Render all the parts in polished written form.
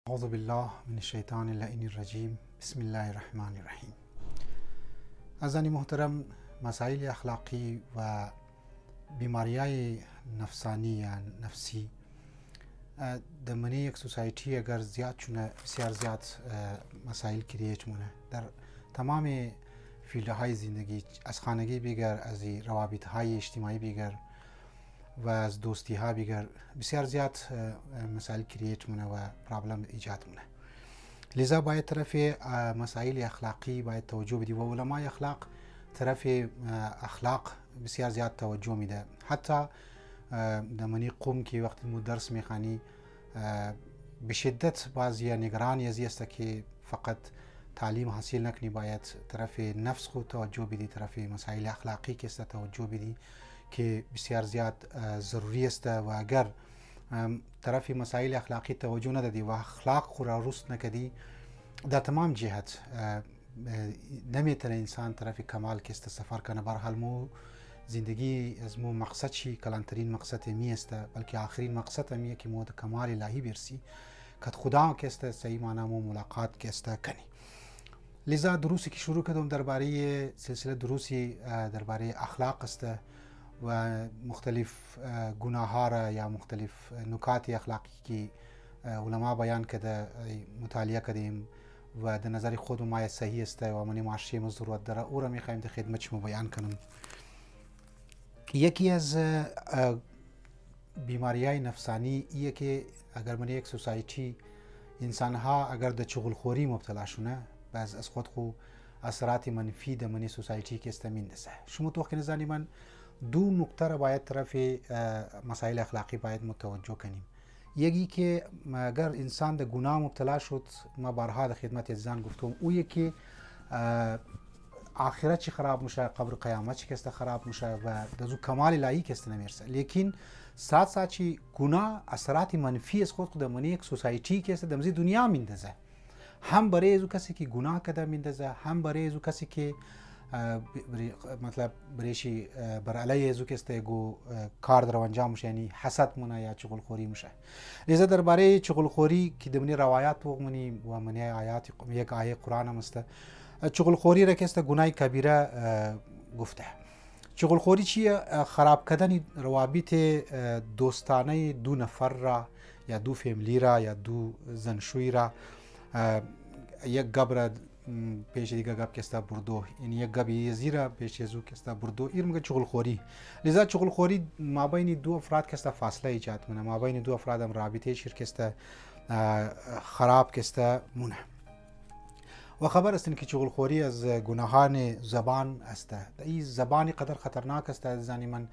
اعوذ بالله من الشیطان اللعین الرجیم. بسم الله الرحمن الرحیم. عزیزان محترم، مسائل اخلاقی و بیماریهای نفسانی یا نفسی در منی یک سوسایتی اگر زیاد چونه بسیار زیاد مسائل کرییت مونه در تمام فیلدهای زندگی، از خانگی بگر، از روابط های اجتماعی بگر و از دوستی ها بگر، بسیار زیاد مسائل کرییت مونه و پرابلم ایجاد مونه. لذا باید طرف مسائل اخلاقی باید توجه بدی و علمای اخلاق طرف اخلاق بسیار زیاد توجه میده. حتی در منی قوم که وقتی مو درس میخوانی به شدت بعضی نگرانی ازی است که فقط تعلیم حاصل نکنی، باید طرف نفس خود توجه بدی، طرف مسائل اخلاقی که است توجه بدی که بسیار زیاد ضروری است و اگر طرف مسائل اخلاقی توجه ندادی و اخلاق خود را رست نکدی در تمام جهت نمیتونه انسان طرف کمال که است سفر کنه. برحال مو زندگی از مو مقصد چی کلانترین مقصد می است، بلکه آخرین مقصد میه که مو کمال الهی برسی که خدا که است صحیح معنی مو ملاقات که است کنی. لذا دروسی که شروع کردم درباره سلسله دروسی درباره اخلاق است و مختلف گناه ها را یا مختلف نکات اخلاقی که علما بیان کرده مطالعه کردیم و در نظر خود ما صحیح است و من معاشره ما ضرورت داره او را میخوایم در خدمت شما بیان کنم. یکی از بیماری های نفسانی ایه که اگر من یک سوسایتی انسان ها اگر در چغلخوری مبتلا شونه باز از خود اثرات منفی در من سوسایتی که استمین دسته. شما تو که نزانی من دو نکته را باید طرف مسائل اخلاقی باید متوجه کنیم. یکی که اگر انسان در گناه مبتلا شد، ما بارها در خدمت عزیزان گفتم، او یکی آخرت چی خراب میشه، قبر قیامت چی کسته خراب میشه و دزو کمال الهی کسته نمیرسه. لیکن سات چی گناه اثرات منفی از خود در منی یک سوسایتی که است دمزی دنیا میندازه، هم برای ازو کسی که گناه کرده میندازه، هم برای ازو کسی که مطلب بریشی بر علیه ازو کسته گو کار در انجام میشه، یعنی حسد مونه یا چغلخوری میشه. لذا درباره چغلخوری که دمنی روایات و منی آیات یک آیه قرآن هم است چغلخوری را که است گناه کبیره گفته. چغلخوری چیه؟ خراب کردن روابط دوستانه دو نفر را یا دو فیملی را یا دو زنشوی را. یک گبر پیش دیگه گب که است بردو، یعنی یک گب یزیره پیش ازو که است بردو، این میگه چغلخوری. لذا چغلخوری ما بین دو افراد که است فاصله ایجاد مونه، ما بین دو افراد هم رابطه شرکت است خراب که است مونه. و خبر است که چغلخوری از گناهان زبان است. این زبانی قدر خطرناک است عزیزان من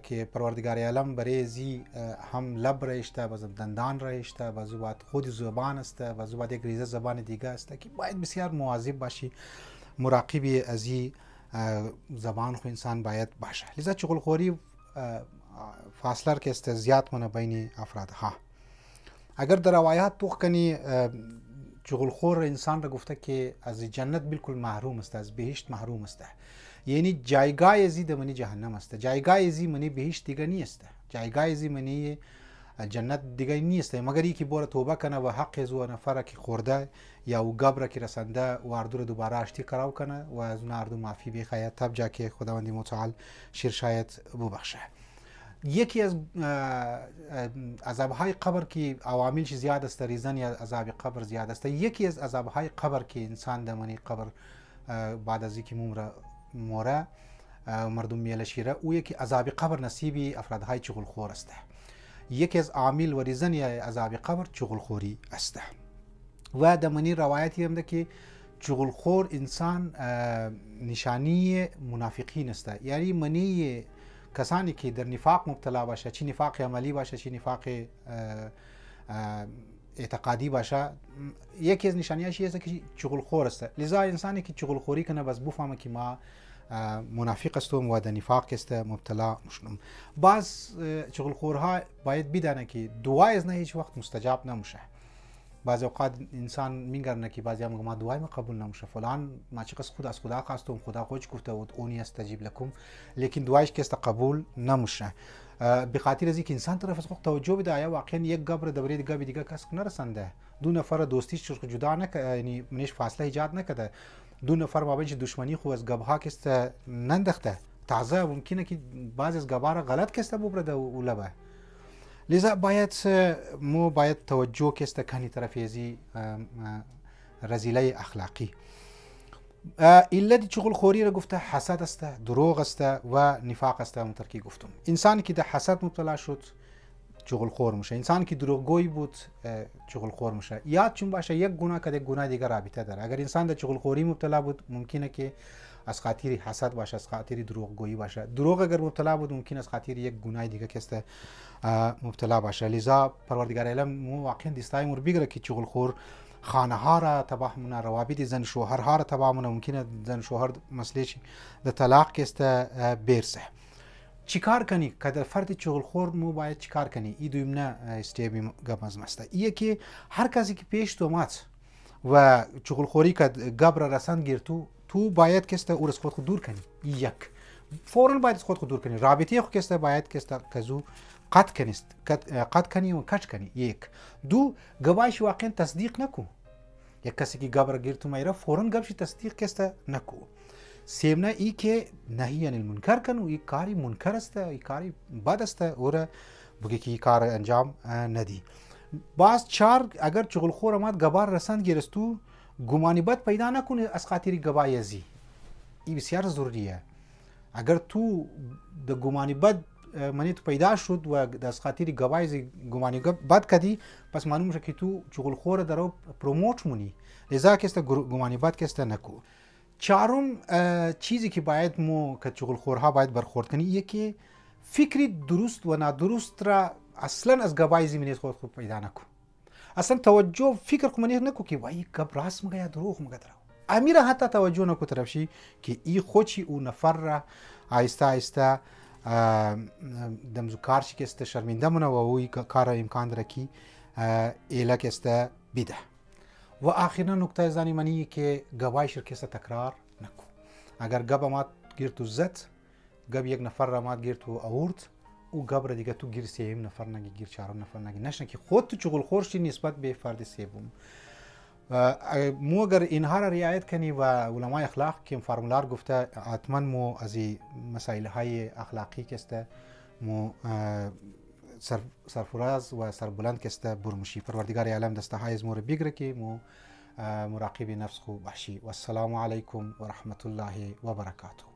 که پروردگار عالم برای زی هم لب رایشته و دندان رایشته و زبان خود زبان است و زبان یک ریزه زبان دیگه است که باید بسیار مواظب باشی، مراقب از این زبان خو انسان باید باشه. لذا چغلخوری فاصله که است زیاد منه بین افراد ها. اگر در روایات تو کنی چغلخور انسان را گفته که از جنت بالکل محروم است، از بهشت محروم است، یعنی جایگاه ازی در منی جهنم است، جایگاه ازی منی بهشت دیگه نیست، جایگاه ازی منی جنت دیگه نیست مگر ای که بار توبه کنه و حق از اون نفر که خورده یا او گبر که رسنده و اردو رو دوباره اشتی کراو کنه و از اون اردو معافی بخواهد تب جا که خداوند متعال شیر شاید ببخشه. یکی از عذابهای قبر که عواملش زیاد است، ریزن عذاب قبر زیاد است. یکی از عذابهای قبر که انسان در منی قبر بعد از اینکه موره مردم میله شیره، او یکی عذاب قبر نصیبی افرادهای چغلخور است. یکی از عامل و ریزن عذاب قبر چغلخوری است. و در منی روایتی هم ده که چغلخور انسان نشانی منافقین است، یعنی منی کسانی که در نفاق مبتلا باشه، چی نفاق عملی باشه چی نفاق اعتقادی باشه، یکی از نشانیاش است که چغلخور است. لذا انسانی که چغلخوری کنه بس بفهمه که ما منافق هستم و در نفاق است مبتلا مشنم. باز چغلخورها باید بدانه که دعای از نه هیچ وقت مستجاب نمیشه. بعضی اوقات انسان میگرنه که بعضی هم ما دعای ما قبول نمیشه، فلان ما چقدر خود از خدا خواستم، خدا خودش گفته بود اونی استجیب لکم، لیکن دعایش که است قبول نمیشه. به خاطر از اینکه انسان طرف از خود توجه بده آیا واقعا یک گبر در برای گبر دیگه کس نرسنده، دو نفر دوستی چرخ جدا نکرد، یعنی منش فاصله ایجاد نکرده، دو نفر ما بین دشمنی خو از گبها کست نندخته، تازه ممکنه که بعض از گبار غلط کست ببرده و لبه. لذا باید توجه کست کنی طرف ازی رذیله اخلاقی. علت چغل خوری را گفته حسد است، دروغ است و نفاق است. همونطور که گفتم انسانی که در حسد مبتلا شد چغل خور میشه، انسانی که دروغگوی بود چغل خور میشه. یاد چون باشه یک گناه که گناه دیگر رابطه داره. اگر انسان در چغل خوری مبتلا بود ممکنه که از خاطر حسد باشه، از خاطر دروغگویی باشه. دروغ اگر مبتلا بود ممکن است خاطر یک گناه دیگه که مبتلا باشه. لذا پروردگار عالم مو واقعا دستای مور بگیره که چغل خور خانه ها را تباه مونه، روابط زن شوهر ها را تباه مونه، ممکنه زن شوهر مسئله د طلاق است برسه. چیکار کنی که در فرد چغل خور مو باید چیکار کنی؟ ای دویمنه استیبی گمز مسته ایه که هر کسی که پیش تو مات و چغل خوری که گبر رسند گیر تو باید کسته او از خود دور کنی. یک فوراً باید از خود دور کنی. رابطه خود کسته باید کسته کزو قطع کنی و کچ کنی. یک. دو گواهش واقعا تصدیق نکو. یک کسی که گبر گیر تو میره فوراً گبش تصدیق کسته نکو. سیمنا ای که نهی عن المنکر کن و ای کاری منکر است، ای کاری بد است اور بگی که ای کار انجام ندی. باز چار اگر چغل خور آمد گبار رسند گیرستو گمانی بد پیدا نکنه از خاطر گواهی ازی. ای بسیار ضروریه. اگر تو د گمانی بد منی تو پیدا شد و از خاطر گواهی گمانی بد کدی پس معلوم میشه که تو چغل خور درو پروموت مونی. لذا که است گمانی بد که است نکو. چهارم چیزی که باید مو که چغل خورها باید برخورد کنی یکی فکری درست و نادرست را اصلا از گواهی زمینی خود پیدا نکو. اصلا توجه فکر کو منی نکو که وای گب راست مگه یا دروغ مگه درو. امیر حتی توجه نکو طرفشی که ای خودی او نفر را آیسته آیسته دمزو کارشی که است شرمنده مونه و اوی کار امکان داره که ایلک است بیده. و آخرین نکته زنی منی که گواهی شرکت تکرار نکو. اگر گب مات گیر تو زد، گب یک نفر را مات گیر تو آورد، او گب را دیگه تو گیر سیم نفر نگی، گیر چهارم نفر نگی، نشنه که خود تو چغل خورشی نسبت به فرد سوم. مو اگر اینها را رعایت کنی و علمای اخلاق که فرمولار گفته حتما مو از مسائل های اخلاقی که است مو سرفراز و سربلند که است برمشی. پروردگار عالم دسته های از مور بگیره که مو مراقب نفس خو باشی. و السلام علیکم و رحمت الله و برکاته.